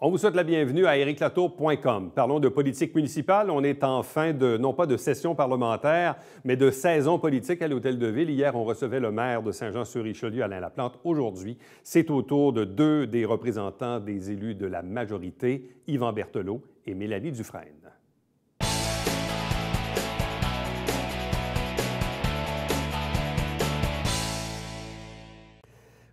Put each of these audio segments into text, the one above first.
On vous souhaite la bienvenue à ériclatour.com. Parlons de politique municipale. On est en fin de, non pas de session parlementaire, mais de saison politique à l'Hôtel de Ville. Hier, on recevait le maire de Saint-Jean-sur-Richelieu, Alain Laplante. Aujourd'hui, c'est au tour de deux des représentants des élus de la majorité, Yvan Berthelot et Mélanie Dufresne.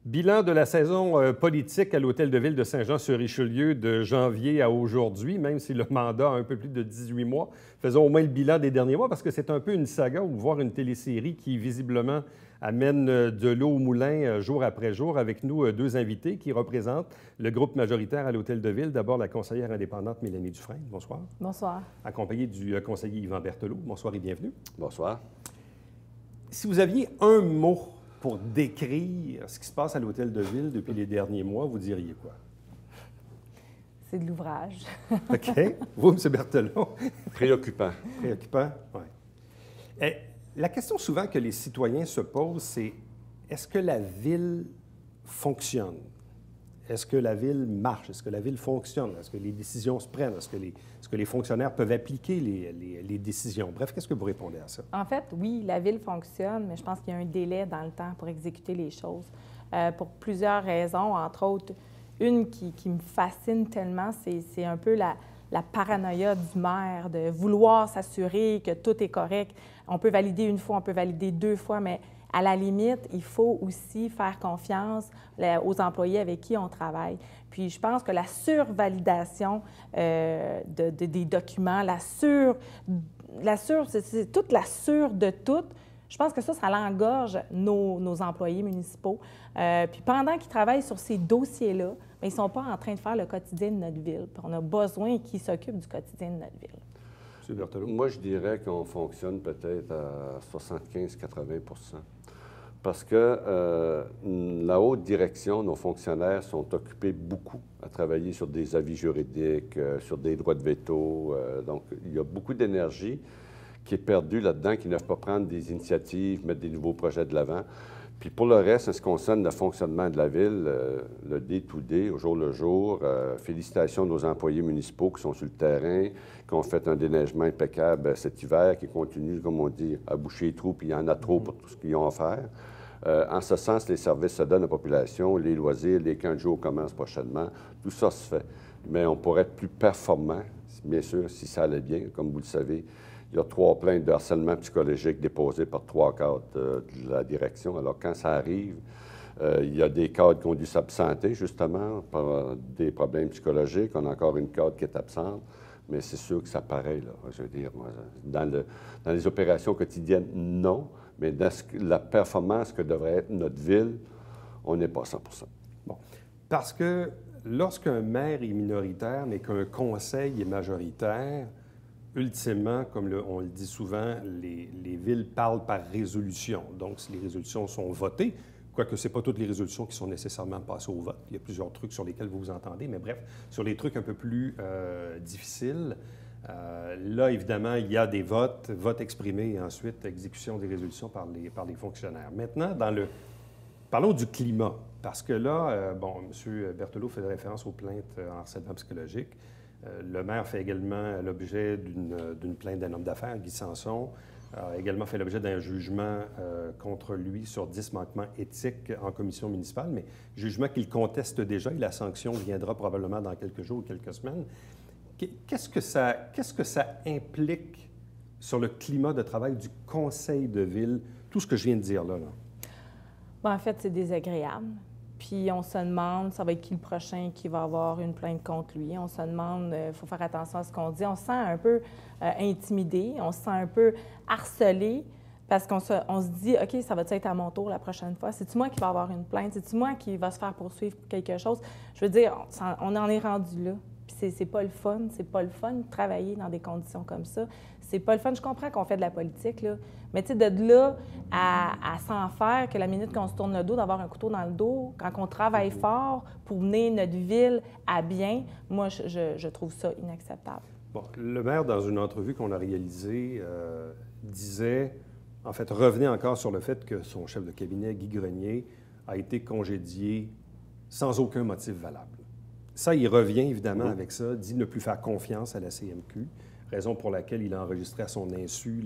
Bilan de la saison politique à l'Hôtel de Ville de Saint-Jean-sur-Richelieu de janvier à aujourd'hui, même si le mandat a un peu plus de 18 mois. Faisons au moins le bilan des derniers mois parce que c'est un peu une saga ou voire une télésérie qui visiblement amène de l'eau au moulin jour après jour avec nous deux invités qui représentent le groupe majoritaire à l'Hôtel de Ville. D'abord, la conseillère indépendante Mélanie Dufresne. Bonsoir. Bonsoir. Accompagnée du conseiller Yvan Berthelot. Bonsoir et bienvenue. Bonsoir. Si vous aviez un mot pour décrire ce qui se passe à l'Hôtel de Ville depuis les derniers mois, vous diriez quoi? C'est de l'ouvrage. OK. Vous, M. Berthelot? Préoccupant. Préoccupant, oui. La question souvent que les citoyens se posent, c'est est-ce que la ville fonctionne? Est-ce que la ville marche? Est-ce que la ville fonctionne? Est-ce que les décisions se prennent? Est-ce que les fonctionnaires peuvent appliquer les décisions? Bref, qu'est-ce que vous répondez à ça? En fait, oui, la ville fonctionne, mais je pense qu'il y a un délai dans le temps pour exécuter les choses. Pour plusieurs raisons, entre autres, une qui me fascine tellement, c'est un peu la paranoïa du maire de vouloir s'assurer que tout est correct. On peut valider une fois, on peut valider deux fois, mais à la limite, il faut aussi faire confiance aux employés avec qui on travaille. Puis je pense que la survalidation des documents, c'est toute la sûre de tout. Je pense que ça l'engorge nos employés municipaux. Puis pendant qu'ils travaillent sur ces dossiers-là, bien, ils ne sont pas en train de faire le quotidien de notre ville. Puis on a besoin qu'ils s'occupent du quotidien de notre ville. M. Berthelot? Moi, je dirais qu'on fonctionne peut-être à 75-80 %. Parce que la haute direction, nos fonctionnaires sont occupés beaucoup à travailler sur des avis juridiques, sur des droits de veto. Donc, il y a beaucoup d'énergie qui est perdue là-dedans, qui ne peuvent pas prendre des initiatives, mettre des nouveaux projets de l'avant. Puis pour le reste, en ce qui concerne le fonctionnement de la ville, le day-to-day, au jour le jour, félicitations à nos employés municipaux qui sont sur le terrain, qui ont fait un déneigement impeccable cet hiver, qui continuent, comme on dit, à boucher les trous, puis il y en a trop pour tout ce qu'ils ont à faire. En ce sens, les services se donnent à la population, les loisirs, les camps de jour commencent prochainement, tout ça se fait. Mais on pourrait être plus performant, bien sûr, si ça allait bien. Comme vous le savez, il y a 3 plaintes de harcèlement psychologique déposées par 3 cadres de la direction. Alors, quand ça arrive, il y a des cadres qui ont dû s'absenter, justement, par des problèmes psychologiques. On a encore une cadre qui est absente. Mais c'est sûr que ça paraît, là, je veux dire, dans les opérations quotidiennes, non. Mais dans la performance que devrait être notre ville, on n'est pas 100 %. Bon. Parce que lorsqu'un maire est minoritaire, mais qu'un conseil est majoritaire, ultimement, comme on le dit souvent, les villes parlent par résolution. Donc, si les résolutions sont votées, quoique ce n'est pas toutes les résolutions qui sont nécessairement passées au vote, il y a plusieurs trucs sur lesquels vous vous entendez, mais bref, sur les trucs un peu plus difficiles, là, évidemment, il y a des votes exprimés et ensuite exécution des résolutions par les fonctionnaires. Maintenant, parlons du climat, parce que là, M. Berthelot fait référence aux plaintes en harcèlement psychologique. Le maire fait également l'objet d'une plainte d'un homme d'affaires, Guy Sanson, a également fait l'objet d'un jugement contre lui sur 10 manquements éthiques en commission municipale, mais jugement qu'il conteste déjà et la sanction viendra probablement dans quelques jours ou quelques semaines. Qu'est-ce que ça implique sur le climat de travail du conseil de ville, tout ce que je viens de dire là? Bien, en fait, c'est désagréable. Puis on se demande, ça va être qui le prochain qui va avoir une plainte contre lui. On se demande, il faut faire attention à ce qu'on dit. On se sent un peu intimidé, on se sent un peu harcelé parce qu'on se dit, OK, ça va être à mon tour la prochaine fois? C'est-tu moi qui va avoir une plainte? C'est-tu moi qui va se faire poursuivre pour quelque chose? Je veux dire, on en est rendu là. Puis c'est pas le fun. C'est pas le fun de travailler dans des conditions comme ça. C'est pas le fun. Je comprends qu'on fait de la politique, là. Mais tu sais, de là à s'en faire, que la minute qu'on se tourne le dos, d'avoir un couteau dans le dos, quand on travaille fort pour mener notre ville à bien, moi, je trouve ça inacceptable. Bon, le maire, dans une entrevue qu'on a réalisée, disait, en fait, revenait encore sur le fait que son chef de cabinet, Guy Grenier, a été congédié sans aucun motif valable. Ça, il revient évidemment avec ça, dit ne plus faire confiance à la CMQ, raison pour laquelle il a enregistré à son insu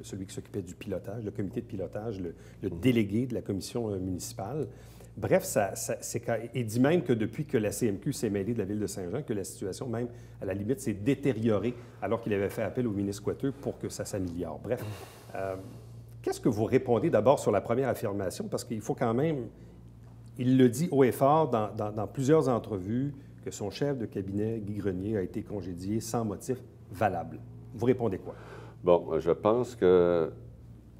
celui qui s'occupait du pilotage, le comité de pilotage, le délégué de la commission municipale. Bref, il dit même que depuis que la CMQ s'est mêlée de la ville de Saint-Jean, que la situation même, à la limite, s'est détériorée alors qu'il avait fait appel au ministre Coiteux pour que ça s'améliore. Bref, qu'est-ce que vous répondez d'abord sur la première affirmation? Parce qu'il faut quand même, il le dit haut et fort dans plusieurs entrevues, que son chef de cabinet, Guy Grenier, a été congédié sans motif valable. Vous répondez quoi? Bon, je pense que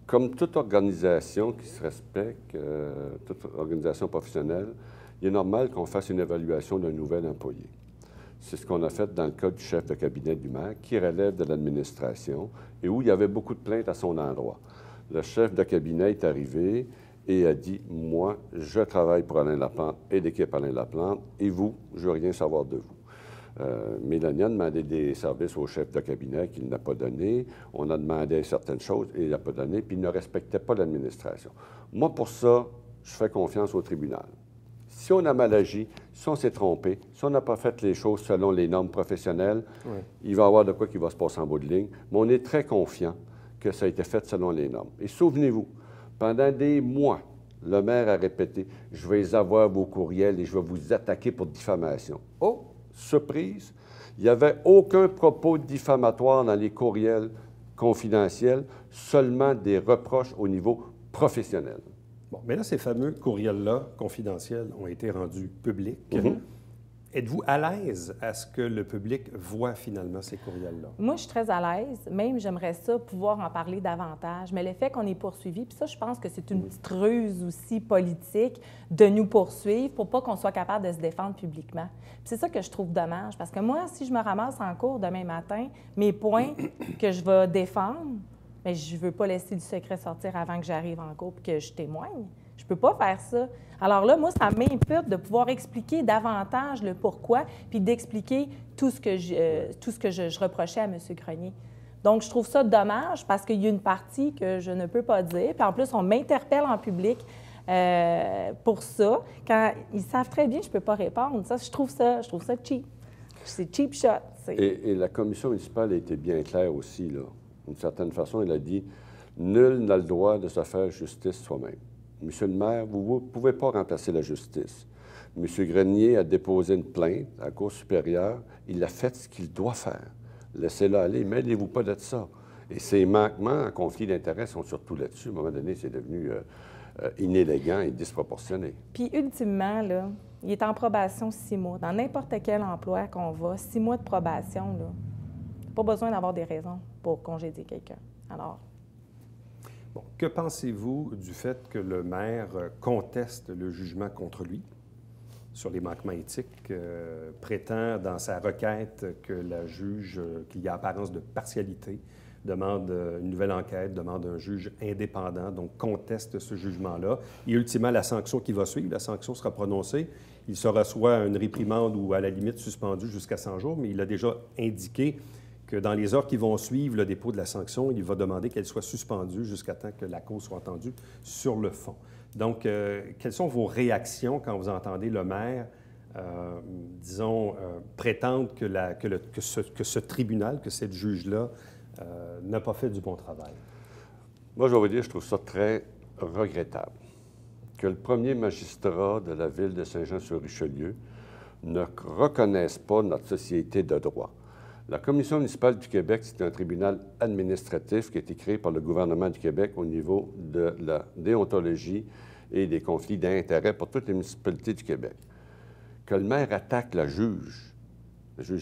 comme toute organisation qui se respecte, toute organisation professionnelle, il est normal qu'on fasse une évaluation d'un nouvel employé. C'est ce qu'on a fait dans le cas du chef de cabinet du maire, qui relève de l'administration et où il y avait beaucoup de plaintes à son endroit. Le chef de cabinet est arrivé et a dit « Moi, je travaille pour Alain Laplante et l'équipe Alain Laplante, et vous, je ne veux rien savoir de vous. » Mélanie a demandé des services au chef de cabinet qu'il n'a pas donné. On a demandé certaines choses et il n'a pas donné, puis il ne respectait pas l'administration. Moi, pour ça, je fais confiance au tribunal. Si on a mal agi, si on s'est trompé, si on n'a pas fait les choses selon les normes professionnelles, il va y avoir de quoi qui va se passer en bout de ligne. Mais on est très confiant que ça a été fait selon les normes. Et souvenez-vous, pendant des mois, le maire a répété « Je vais avoir vos courriels et je vais vous attaquer pour diffamation. » Oh! Surprise, il n'y avait aucun propos diffamatoire dans les courriels confidentiels, seulement des reproches au niveau professionnel. Bon, mais là, ces fameux courriels-là, confidentiels, ont été rendus publics. Êtes-vous à l'aise à ce que le public voit finalement ces courriels-là? Moi, je suis très à l'aise. Même, j'aimerais ça pouvoir en parler davantage. Mais le fait qu'on est poursuivi, puis ça, je pense que c'est une petite ruse aussi politique de nous poursuivre pour pas qu'on soit capable de se défendre publiquement. Puis c'est ça que je trouve dommage. Parce que moi, si je me ramasse en cours demain matin, mes points que je vais défendre, mais je ne veux pas laisser du secret sortir avant que j'arrive en cours et que je témoigne. Je ne peux pas faire ça. Alors là, moi, ça m'impute de pouvoir expliquer davantage le pourquoi puis d'expliquer tout ce que je reprochais à M. Grenier. Donc, je trouve ça dommage parce qu'il y a une partie que je ne peux pas dire. Puis en plus, on m'interpelle en public pour ça. Quand ils savent très bien que je ne peux pas répondre. Ça, je trouve ça cheap. C'est cheap shot. Et la commission municipale a été bien claire aussi, là. D'une certaine façon, elle a dit « Nul n'a le droit de se faire justice soi-même. » Monsieur le maire, vous ne pouvez pas remplacer la justice. Monsieur Grenier a déposé une plainte à la Cour supérieure. Il a fait ce qu'il doit faire. Laissez-le aller, mêlez-vous pas de ça. Et ces manquements en conflit d'intérêts sont surtout là-dessus. À un moment donné, c'est devenu inélégant et disproportionné. Puis, ultimement, là, il est en probation 6 mois. Dans n'importe quel emploi qu'on va, 6 mois de probation, là, pas besoin d'avoir des raisons pour congédier quelqu'un. Alors... Bon, que pensez-vous du fait que le maire conteste le jugement contre lui sur les manquements éthiques, prétend dans sa requête que la juge, qu'il y a apparence de partialité, demande une nouvelle enquête, demande un juge indépendant, donc conteste ce jugement-là. Et ultimement, la sanction qui va suivre, la sanction sera prononcée. Il sera soit une réprimande ou à la limite suspendu jusqu'à 100 jours, mais il a déjà indiqué que dans les heures qui vont suivre le dépôt de la sanction, il va demander qu'elle soit suspendue jusqu'à temps que la cause soit entendue sur le fond. Donc, quelles sont vos réactions quand vous entendez le maire, prétendre que ce tribunal, que cette juge-là, n'a pas fait du bon travail? Moi, je vais vous dire, je trouve ça très regrettable que le premier magistrat de la ville de Saint-Jean-sur-Richelieu ne reconnaisse pas notre société de droit. La Commission municipale du Québec, c'est un tribunal administratif qui a été créé par le gouvernement du Québec au niveau de la déontologie et des conflits d'intérêts pour toutes les municipalités du Québec. Que le maire attaque le juge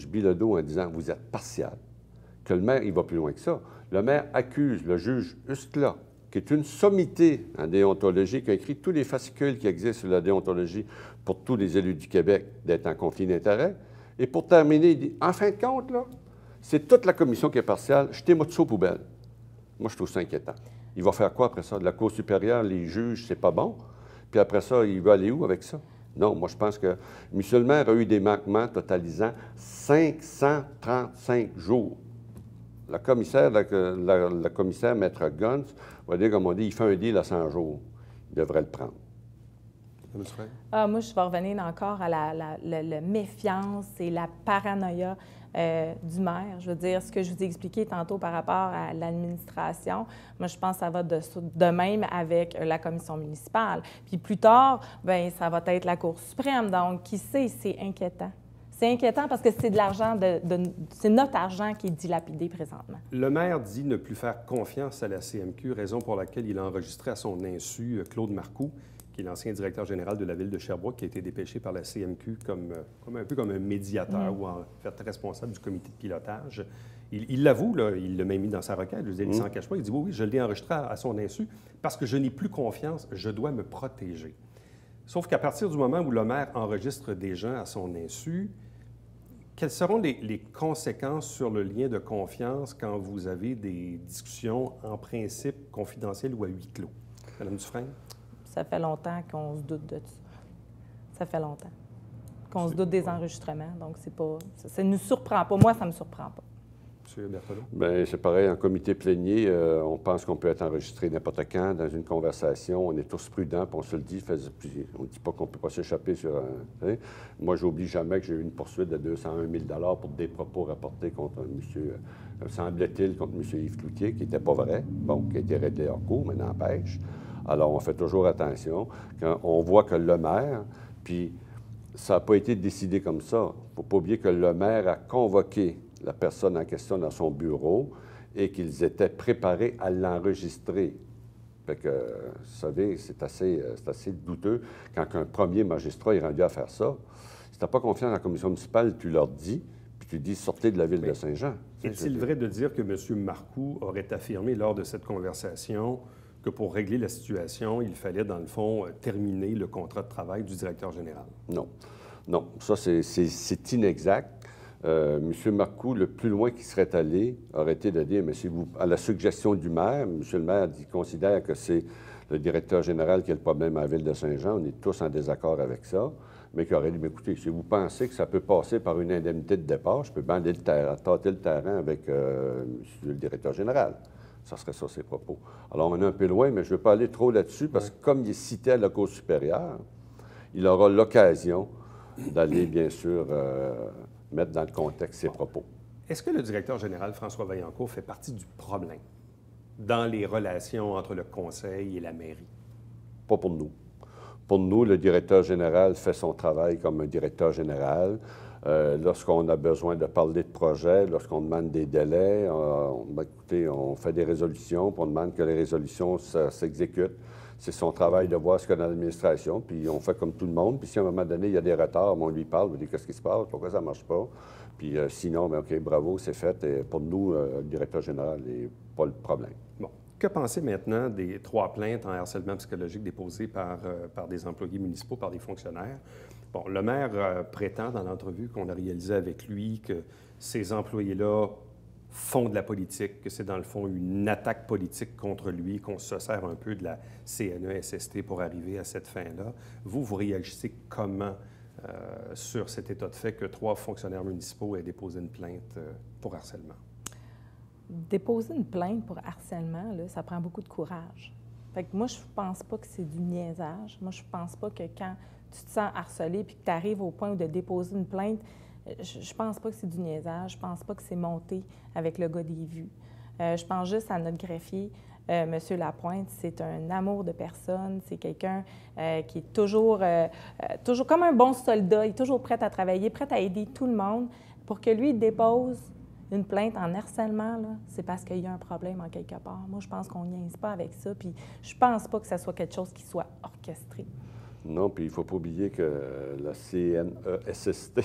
Bilodeau en disant « vous êtes partial », que le maire, il va plus loin que ça. Le maire accuse le juge Hustla, qui est une sommité en déontologie, qui a écrit tous les fascicules qui existent sur la déontologie pour tous les élus du Québec, d'être en conflit d'intérêts. Et pour terminer, il dit, en fin de compte, là, c'est toute la commission qui est partiale, jetez-moi tout ça aux poubelles. Moi, je trouve ça inquiétant. Il va faire quoi après ça? De la Cour supérieure, les juges, c'est pas bon. Puis après ça, il va aller où avec ça? Non, moi, je pense que M. le maire a eu des manquements totalisant 535 jours. La commissaire, Maître Guntz, va dire, comme on dit, il fait un deal à 100 jours. Il devrait le prendre. Mme Dufresne? Moi, je vais revenir encore à la méfiance et la paranoïa du maire. Je veux dire, ce que je vous ai expliqué tantôt par rapport à l'administration, moi, je pense que ça va de même avec la commission municipale. Puis plus tard, bien, ça va être la Cour suprême. Donc, qui sait, c'est inquiétant. C'est inquiétant parce que c'est de l'argent, c'est notre argent qui est dilapidé présentement. Le maire dit ne plus faire confiance à la CMQ, raison pour laquelle il a enregistré à son insu Claude Marcoux, qui est l'ancien directeur général de la ville de Sherbrooke, qui a été dépêché par la CMQ un peu comme un médiateur ou en fait responsable du comité de pilotage. Il l'avoue, là, il l'a même mis dans sa requête, je veux dire, il ne s'en cache pas, il dit oui, je l'ai enregistré à son insu parce que je n'ai plus confiance, je dois me protéger. Sauf qu'à partir du moment où le maire enregistre des gens à son insu, quelles seront les conséquences sur le lien de confiance quand vous avez des discussions en principe confidentielles ou à huis clos? Mme Dufresne? Ça fait longtemps qu'on se doute de ça. Ça fait longtemps qu'on se doute des enregistrements. Donc, ça ne nous surprend pas. Moi, ça ne me surprend pas. M. Berthelot? Bien, c'est pareil, en comité plénier, on pense qu'on peut être enregistré n'importe quand dans une conversation. On est tous prudents, puis on se le dit. Puis on ne dit pas qu'on ne peut pas s'échapper sur un... Moi, je n'oublie jamais que j'ai eu une poursuite de 201 000 pour des propos rapportés contre un monsieur, semblait-il, contre M. Yves Cloutier, qui n'était pas vrai, bon, qui a été réglé hors cours, mais n'empêche. Alors, on fait toujours attention. Quand on voit que le maire, puis ça n'a pas été décidé comme ça. Il ne faut pas oublier que le maire a convoqué la personne en question dans son bureau et qu'ils étaient préparés à l'enregistrer. Fait que, vous savez, c'est assez douteux quand un premier magistrat est rendu à faire ça. Si tu n'as pas confiance en la commission municipale, tu leur dis, puis tu dis « sortez de la ville de Saint-Jean ». Est-il vrai de dire que M. Marcoux aurait affirmé lors de cette conversation que pour régler la situation, il fallait, dans le fond, terminer le contrat de travail du directeur général? Non. Non, ça, c'est inexact. M. Marcoux, le plus loin qu'il serait allé, aurait été de dire, mais si vous, à la suggestion du maire, M. le maire considère que c'est le directeur général qui a le problème à la ville de Saint-Jean, on est tous en désaccord avec ça, mais qui aurait dit, mais écoutez, si vous pensez que ça peut passer par une indemnité de départ, je peux bander le terrain, tâter le terrain avec M. le directeur général. Ça serait ça, ses propos. Alors, on est un peu loin, mais je ne veux pas aller trop là-dessus, parce que comme il est cité à la Cour supérieure, il aura l'occasion d'aller, bien sûr, mettre dans le contexte ses propos. Est-ce que le directeur général, François Vaillancourt, fait partie du problème dans les relations entre le conseil et la mairie? Pas pour nous. Pour nous, le directeur général fait son travail comme un directeur général. Lorsqu'on a besoin de parler de projet, lorsqu'on demande des délais, écoutez, on fait des résolutions, puis on demande que les résolutions s'exécutent. C'est son travail de voir ce qu'il y a dans l'administration, puis on fait comme tout le monde. Puis si à un moment donné, il y a des retards, on lui parle, on dit qu'est-ce qui se passe, pourquoi ça ne marche pas. Puis sinon, bien, OK, bravo, c'est fait. Et pour nous, le directeur général n'est pas le problème. Bon. Que penser maintenant des 3 plaintes en harcèlement psychologique déposées par des employés municipaux, par des fonctionnaires? Bon, le maire prétend dans l'entrevue qu'on a réalisée avec lui que ces employés-là font de la politique, que c'est dans le fond une attaque politique contre lui, qu'on se sert un peu de la CNESST pour arriver à cette fin-là. Vous réagissez comment sur cet état de fait que 3 fonctionnaires municipaux aient déposé une plainte pour harcèlement? Déposer une plainte pour harcèlement, là, ça prend beaucoup de courage. Fait que moi, je pense pas que c'est du niaisage. Moi, je pense pas que quand tu te sens harcelé puis que tu arrives au point de déposer une plainte, je pense pas que c'est du niaisage. Je pense pas que c'est monté avec le gars des vues. Je pense juste à notre greffier, M. Lapointe. C'est un amour de personne. C'est quelqu'un qui est toujours comme un bon soldat. Il est toujours prêt à travailler, prêt à aider tout le monde. Pour que lui dépose une plainte en harcèlement, c'est parce qu'il y a un problème en quelque part. Moi, je pense qu'on n'y niaise pas avec ça. Puis je pense pas que ça soit quelque chose qui soit orchestré. Non, puis il ne faut pas oublier que la CNESST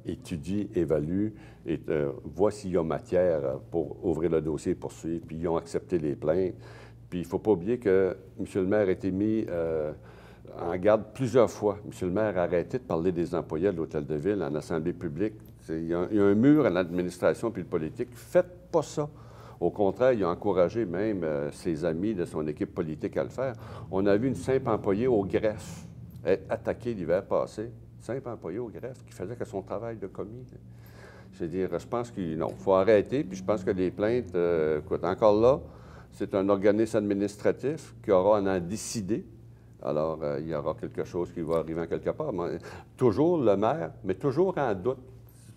étudie, évalue et voit s'il y a matière pour ouvrir le dossier et poursuivre. Puis ils ont accepté les plaintes. Puis il ne faut pas oublier que M. le maire a été mis en garde plusieurs fois. M. le maire a arrêté de parler des employés de l'Hôtel de Ville en assemblée publique. Il y a un mur à l'administration puis le politique. Faites pas ça. Au contraire, il a encouragé même ses amis de son équipe politique à le faire. On a vu une simple employée au greffe être attaquée l'hiver passé. Simple employée au greffe qui faisait que son travail de commis. C'est-à-dire, je pense qu'il faut arrêter. Puis je pense que les plaintes, écoute, encore là, c'est un organisme administratif qui aura à en décider Alors, il y aura quelque chose qui va arriver en quelque part. Mais, toujours le maire, mais toujours en doute.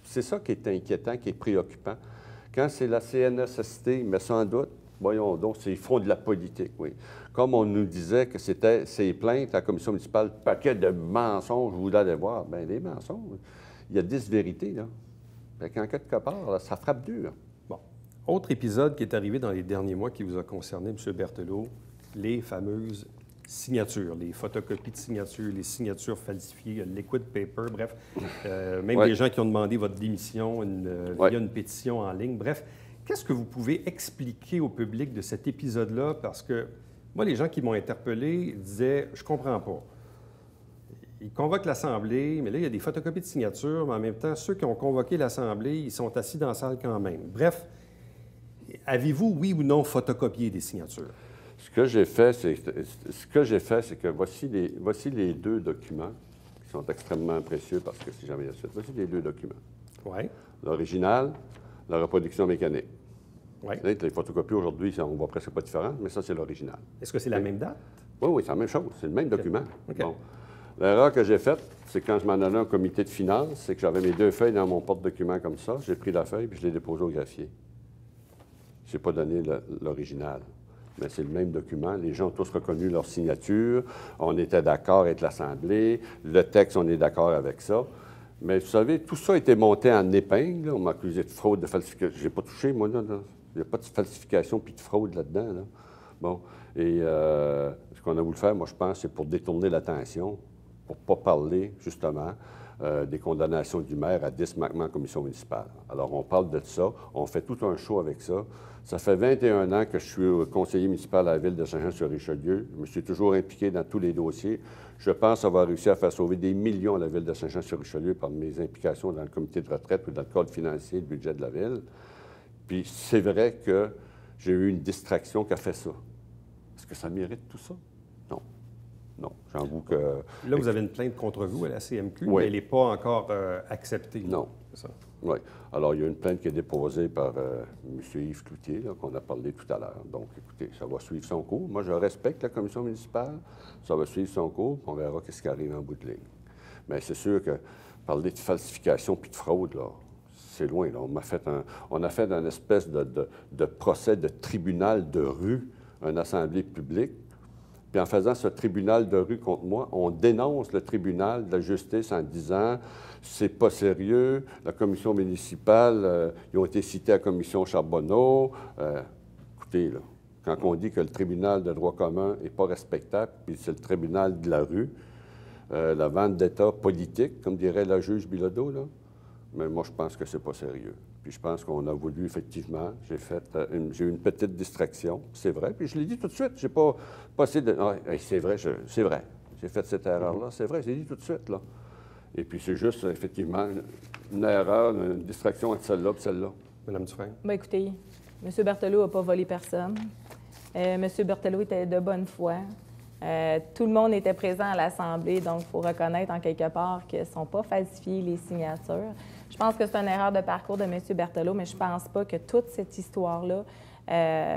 C'est ça qui est inquiétant, qui est préoccupant. Quand c'est la CNESST, mais sans doute, voyons donc, ils font de la politique, oui. Comme on nous disait que c'était ces plaintes à la commission municipale, paquet de mensonges, vous allez voir. Bien, les mensonges, il y a 10 vérités, là. Fait qu'en quelque part, là, ça frappe dur. Bon. Autre épisode qui est arrivé dans les derniers mois qui vous a concerné, M. Berthelot, les fameuses signatures, les photocopies de signatures, les signatures falsifiées, le liquid paper, bref, même des gens qui ont demandé votre démission via une pétition en ligne. Bref, qu'est-ce que vous pouvez expliquer au public de cet épisode-là? Parce que moi, les gens qui m'ont interpellé disaient « je comprends pas ». Ils convoquent l'Assemblée, mais là, il y a des photocopies de signatures, mais en même temps, ceux qui ont convoqué l'Assemblée, ils sont assis dans la salle quand même. Bref, avez-vous, oui ou non, photocopié des signatures? Ce que j'ai fait, c'est que voici les 2 documents qui sont extrêmement précieux parce que si jamais il y a suite, voici les 2 documents. Oui. L'original, la reproduction mécanique. Oui. Les photocopies aujourd'hui, on ne voit presque pas différent, mais ça, c'est l'original. Est-ce que c'est la même date? Oui, c'est la même chose. C'est le même document. OK. Bon. L'erreur que j'ai faite, c'est quand je m'en allais au comité de finances, c'est que j'avais mes 2 feuilles dans mon porte-document comme ça. J'ai pris la feuille puis je l'ai déposée au greffier. Je n'ai pas donné l'original. Mais c'est le même document. Les gens ont tous reconnu leur signature. On était d'accord avec l'Assemblée. Le texte, on est d'accord avec ça. Mais vous savez, tout ça a été monté en épingle. Là. On m'a accusé de fraude, de falsification. Je n'ai pas touché, moi, là. Il n'y a pas de falsification puis de fraude là-dedans. Là. Bon. Et ce qu'on a voulu faire, moi, je pense, c'est pour détourner l'attention, pour ne pas parler, justement, des condamnations du maire à 10 manquements en commission municipale. Alors, on parle de ça. On fait tout un show avec ça. Ça fait 21 ans que je suis conseiller municipal à la ville de Saint-Jean-sur-Richelieu. Je me suis toujours impliqué dans tous les dossiers. Je pense avoir réussi à faire sauver des millions à la ville de Saint-Jean-sur-Richelieu par mes implications dans le comité de retraite ou dans le cadre financier, le budget de la ville. Puis c'est vrai que j'ai eu une distraction qui a fait ça. Est-ce que ça mérite tout ça? Non. Non. J'avoue que... Là, vous avez une plainte contre vous à la CMQ, oui. mais elle n'est pas encore acceptée. Non. C'est ça? Oui. Alors, il y a une plainte qui est déposée par M. Yves Cloutier, qu'on a parlé tout à l'heure. Donc, écoutez, ça va suivre son cours. Moi, je respecte la commission municipale. Ça va suivre son cours, puis on verra qu'est-ce qui arrive en bout de ligne. Mais c'est sûr que parler de falsification puis de fraude, là, c'est loin. Là. On a fait une espèce de procès de tribunal de rue, une assemblée publique. Puis en faisant ce tribunal de rue contre moi, on dénonce le tribunal de la justice en disant c'est pas sérieux, la commission municipale, ils ont été cités à la commission Charbonneau. Écoutez, là, quand on dit que le tribunal de droit commun n'est pas respectable, puis c'est le tribunal de la rue, la vente d'État politique, comme dirait la juge Bilodeau, là, mais moi, je pense que c'est pas sérieux. Puis je pense qu'on a voulu, effectivement, j'ai eu une petite distraction, c'est vrai, puis je l'ai dit tout de suite, j'ai pas essayé de... Ah, c'est vrai, j'ai fait cette erreur-là, c'est vrai, j'ai dit tout de suite, là. Et puis c'est juste, effectivement, une erreur, une distraction entre celle-là et celle-là. Mme Dufresne? Bien, écoutez, M. Berthelot n'a pas volé personne. M. Berthelot était de bonne foi. Tout le monde était présent à l'Assemblée, donc il faut reconnaître en quelque part qu'ils ne sont pas falsifiés, les signatures. Je pense que c'est une erreur de parcours de M. Berthelot, mais je ne pense pas que toute cette histoire-là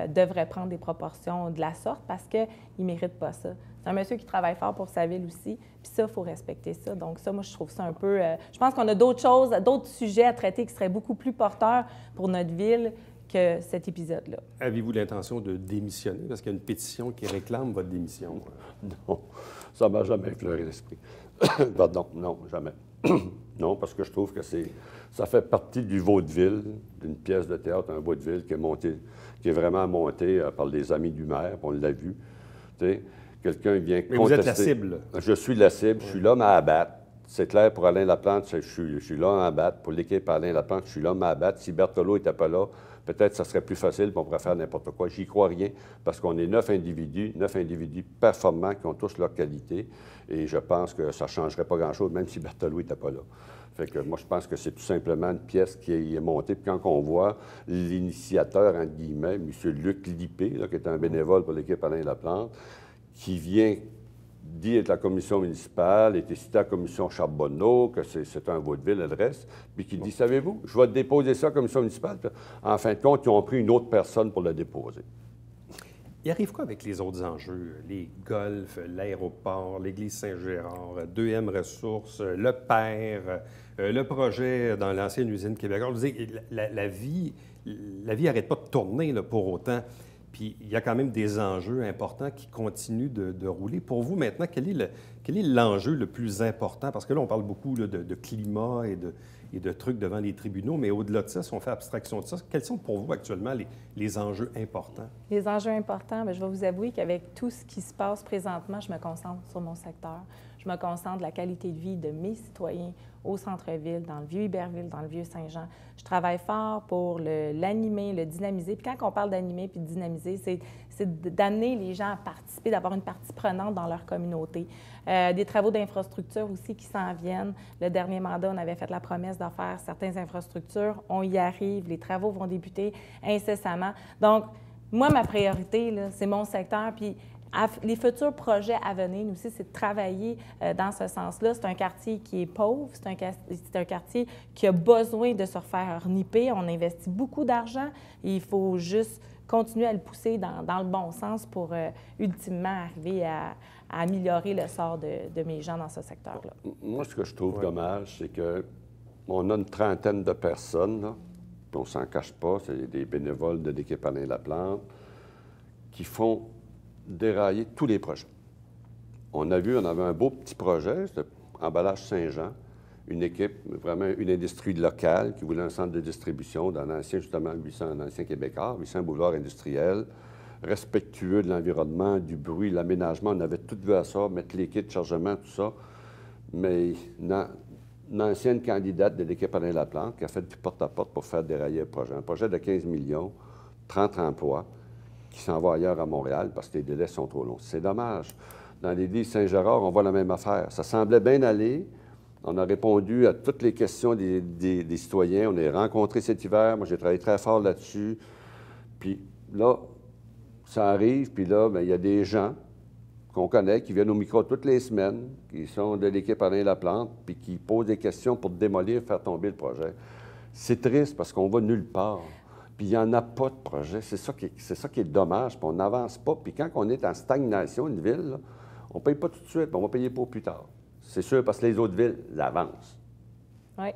devrait prendre des proportions de la sorte parce qu'il ne mérite pas ça. C'est un monsieur qui travaille fort pour sa ville aussi, puis ça, il faut respecter ça. Donc ça, moi, je trouve ça un peu... je pense qu'on a d'autres choses, d'autres sujets à traiter qui seraient beaucoup plus porteurs pour notre ville que cet épisode-là. Avez-vous l'intention de démissionner? Parce qu'il y a une pétition qui réclame votre démission. Non, ça ne m'a jamais effleuré l'esprit. Pardon, non, jamais. Non, parce que je trouve que ça fait partie du vaudeville, d'une pièce de théâtre, un vaudeville qui est vraiment monté par les amis du maire, on l'a vu. Tu sais, quelqu'un vient contester. Mais vous êtes la cible. Je suis la cible, je suis l'homme à abattre. C'est clair pour Alain Laplante, je suis l'homme à abattre. Pour l'équipe Alain Laplante, je suis l'homme à abattre. Si Berthelot n'était pas là, peut-être que ça serait plus facile, puis on pourrait faire n'importe quoi. J'y crois rien, parce qu'on est 9 individus performants qui ont tous leurs qualités, et je pense que ça ne changerait pas grand-chose, même si Berthelot n'était pas là. Fait que moi, je pense que c'est tout simplement une pièce qui est montée. Puis quand on voit l'initiateur, entre guillemets, M. Luc Lippé, là, qui est un bénévole pour l'équipe Alain Laplante, qui vient dit être la commission municipale, était cité à la commission Charbonneau, que c'est un vaudeville, le reste, puis qui dit, savez-vous, je vais déposer ça à la commission municipale. Puis, en fin de compte, ils ont pris une autre personne pour le déposer. Il arrive quoi avec les autres enjeux? Les golfs, l'aéroport, l'église Saint-Gérard, 2M Ressources, le PER, le projet dans l'ancienne usine québécoise. Je veux dire, la vie n'arrête pas de tourner là, pour autant. Puis il y a quand même des enjeux importants qui continuent de rouler. Pour vous, maintenant, quel est l'enjeu le plus important? Parce que là, on parle beaucoup là, de climat et de trucs devant les tribunaux, mais au-delà de ça, si on fait abstraction de ça, quels sont pour vous actuellement les enjeux importants? Les enjeux importants, bien, je vais vous avouer qu'avec tout ce qui se passe présentement, je me concentre sur mon secteur. Je me concentre sur la qualité de vie de mes citoyens au centre-ville, dans le Vieux-Iberville, dans le Vieux-Saint-Jean. Je travaille fort pour l'animer, le dynamiser. Puis quand on parle d'animer puis de dynamiser, c'est d'amener les gens à participer, d'avoir une partie prenante dans leur communauté. Des travaux d'infrastructure aussi qui s'en viennent. Le dernier mandat, on avait fait la promesse de faire certaines infrastructures. On y arrive. Les travaux vont débuter incessamment. Donc, moi, ma priorité, là, c'est mon secteur. Puis les futurs projets à venir aussi, c'est de travailler dans ce sens-là. C'est un quartier qui est pauvre, c'est un quartier qui a besoin de se refaire nipper. On investit beaucoup d'argent et il faut juste continuer à le pousser dans le bon sens pour ultimement arriver à améliorer le sort de mes gens dans ce secteur-là. Moi, ce que je trouve dommage, c'est qu'on a une trentaine de personnes, là, puis on ne s'en cache pas, c'est des bénévoles de l'équipe Alain Laplante, qui font dérailler tous les projets. On avait un beau petit projet, c'était Emballage Saint-Jean, une équipe, vraiment une industrie locale qui voulait un centre de distribution dans l'ancien, justement, 800, l'ancien Québécois, 800 boulevard industriel, respectueux de l'environnement, du bruit, l'aménagement. On avait tout vu à ça, mettre les kits de chargement, tout ça. Mais une ancienne candidate de l'équipe Alain Laplante qui a fait du porte-à-porte pour faire dérailler le projet. Un projet de 15 millions, 30 emplois, qui s'en va ailleurs à Montréal parce que les délais sont trop longs. C'est dommage. Dans l'église Saint-Gérard, on voit la même affaire. Ça semblait bien aller. On a répondu à toutes les questions des citoyens. On a rencontré cet hiver. Moi, j'ai travaillé très fort là-dessus. Puis là, ça arrive. Puis là, bien, il y a des gens qu'on connaît qui viennent au micro toutes les semaines, qui sont de l'équipe Alain Laplante, puis qui posent des questions pour démolir, faire tomber le projet. C'est triste parce qu'on va nulle part. Puis il n'y en a pas de projet. C'est ça qui est dommage. Puis on n'avance pas. Puis quand on est en stagnation, une ville, là, on ne paye pas tout de suite, on va payer pour plus tard. C'est sûr parce que les autres villes l'avancent. Oui.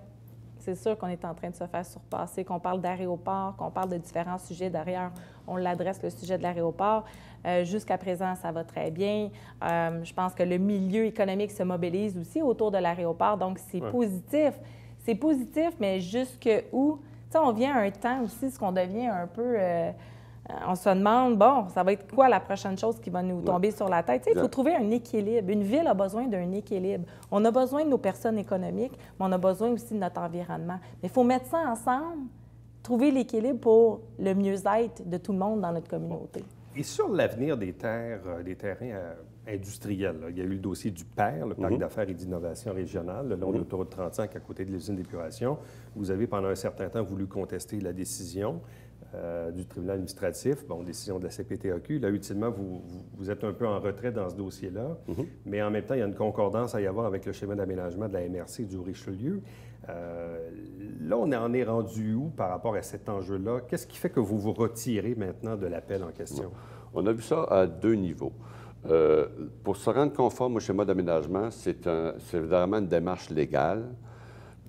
C'est sûr qu'on est en train de se faire surpasser, qu'on parle d'aéroport, qu'on parle de différents sujets. D'ailleurs, on l'adresse, le sujet de l'aéroport. Jusqu'à présent, ça va très bien. Je pense que le milieu économique se mobilise aussi autour de l'aéroport. Donc, c'est positif. C'est positif, mais jusqu'où? Tu sais, on vient à un temps aussi, ce qu'on devient un peu... on se demande, bon, ça va être quoi la prochaine chose qui va nous tomber sur la tête? Tu sais, il faut trouver un équilibre. Une ville a besoin d'un équilibre. On a besoin de nos personnes économiques, mais on a besoin aussi de notre environnement. Mais il faut mettre ça ensemble, trouver l'équilibre pour le mieux-être de tout le monde dans notre communauté. Et sur l'avenir des terrains industriels, là, il y a eu le dossier du PER, le Parc d'affaires et d'innovation régionale, le long de l'autoroute 35 à côté de l'usine d'épuration. Vous avez, pendant un certain temps, voulu contester la décision du tribunal administratif, bon, décision de la CPTAQ. Là, ultimement, vous êtes un peu en retrait dans ce dossier-là, mais en même temps, il y a une concordance à y avoir avec le schéma d'aménagement de la MRC du Richelieu. Là, on en est rendu où par rapport à cet enjeu-là? Qu'est-ce qui fait que vous vous retirez maintenant de l'appel en question? On a vu ça à deux niveaux. Pour se rendre conforme au schéma d'aménagement, c'est vraiment une démarche légale,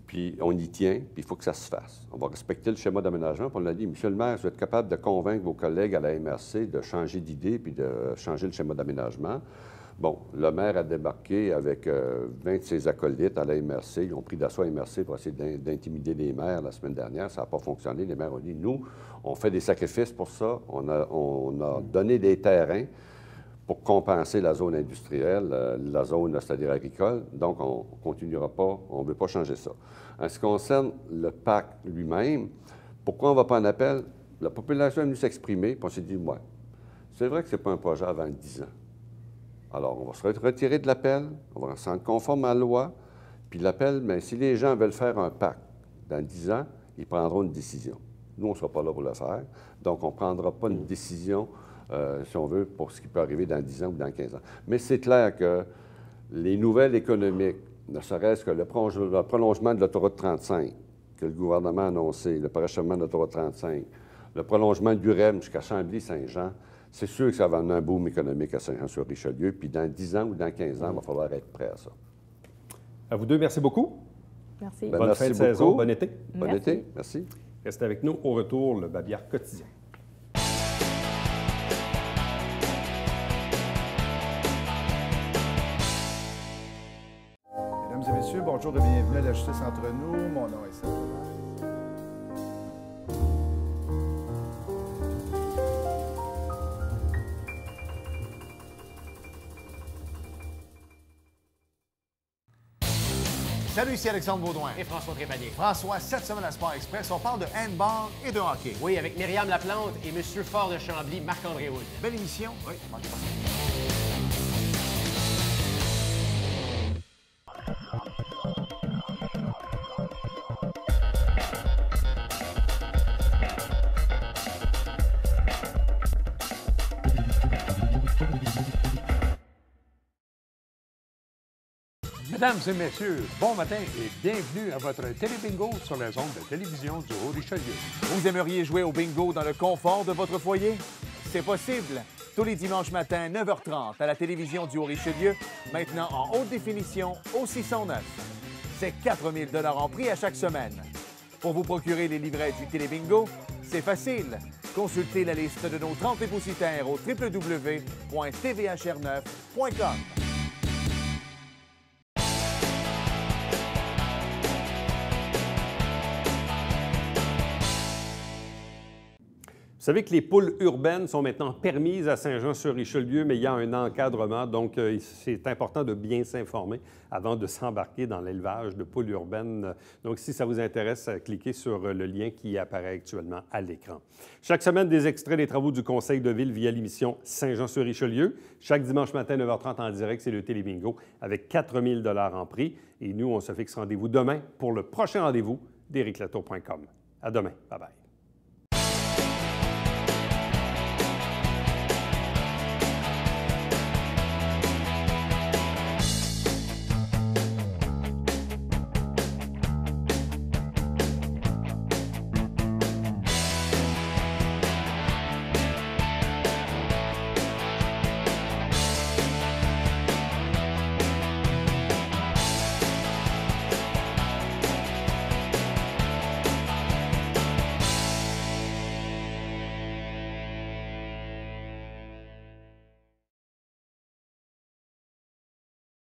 puis on y tient, puis il faut que ça se fasse. On va respecter le schéma d'aménagement, puis on l'a dit, Monsieur le maire, vous êtes capable de convaincre vos collègues à la MRC de changer d'idée puis de changer le schéma d'aménagement. Bon, le maire a débarqué avec 20 de ses acolytes à la MRC. Ils ont pris d'assaut à la MRC pour essayer d'intimider les maires la semaine dernière. Ça n'a pas fonctionné. Les maires ont dit, nous, on fait des sacrifices pour ça. On a donné des terrains pour compenser la zone industrielle, la zone, c'est-à-dire agricole. Donc, on ne continuera pas, on ne veut pas changer ça. En ce qui concerne le PAC lui-même, pourquoi on ne va pas en appel? La population est venue s'exprimer, puis on s'est dit, ouais, c'est vrai que ce n'est pas un projet avant 10 ans. Alors, on va se retirer de l'appel, on va se rendre conforme à la loi, puis l'appel, bien, si les gens veulent faire un PAC dans 10 ans, ils prendront une décision. Nous, on ne sera pas là pour le faire, donc on ne prendra pas une décision si on veut, pour ce qui peut arriver dans 10 ans ou dans 15 ans. Mais c'est clair que les nouvelles économiques, ne serait-ce que le prolongement de l'autoroute 35, que le gouvernement a annoncé, le parachèvement de l'autoroute 35, le prolongement du REM jusqu'à Chambly-Saint-Jean, c'est sûr que ça va amener un boom économique à Saint-Jean-sur-Richelieu. Puis dans 10 ans ou dans 15 ans, il va falloir être prêt à ça. À vous deux, merci beaucoup. Merci. Ben, Bonne merci fin de beaucoup. saison, bon été. Bon Merci. été, merci. Restez avec nous. Au retour, le Babillard quotidien. Mesdames et messieurs, bonjour et bienvenue à la Justice entre nous. Mon nom est Serge. Salut, ici Alexandre Baudouin. Et François Trépanier. François, cette semaine à Sport Express, on parle de handball et de hockey. Oui, avec Myriam Laplante et M. Fort de Chambly, Marc-André Houd. Belle émission. Oui, manquez pas ça. Mesdames et messieurs, bon matin et bienvenue à votre télébingo sur les ondes de télévision du Haut-Richelieu. Vous aimeriez jouer au bingo dans le confort de votre foyer? C'est possible. Tous les dimanches matins, 9h30, à la télévision du Haut-Richelieu, maintenant en haute définition au 609. C'est 4 000 $ en prix à chaque semaine. Pour vous procurer les livrets du Télébingo, c'est facile. Consultez la liste de nos 30 dépositaires au www.tvhr9.com. Vous savez que les poules urbaines sont maintenant permises à Saint-Jean-sur-Richelieu, mais il y a un encadrement, donc c'est important de bien s'informer avant de s'embarquer dans l'élevage de poules urbaines. Donc, si ça vous intéresse, cliquez sur le lien qui apparaît actuellement à l'écran. Chaque semaine, des extraits des travaux du Conseil de ville via l'émission Saint-Jean-sur-Richelieu. Chaque dimanche matin, 9h30 en direct, c'est le Télébingo avec 4 000 $ en prix. Et nous, on se fixe rendez-vous demain pour le prochain rendez-vous d'ericlatour.com. À demain. Bye-bye.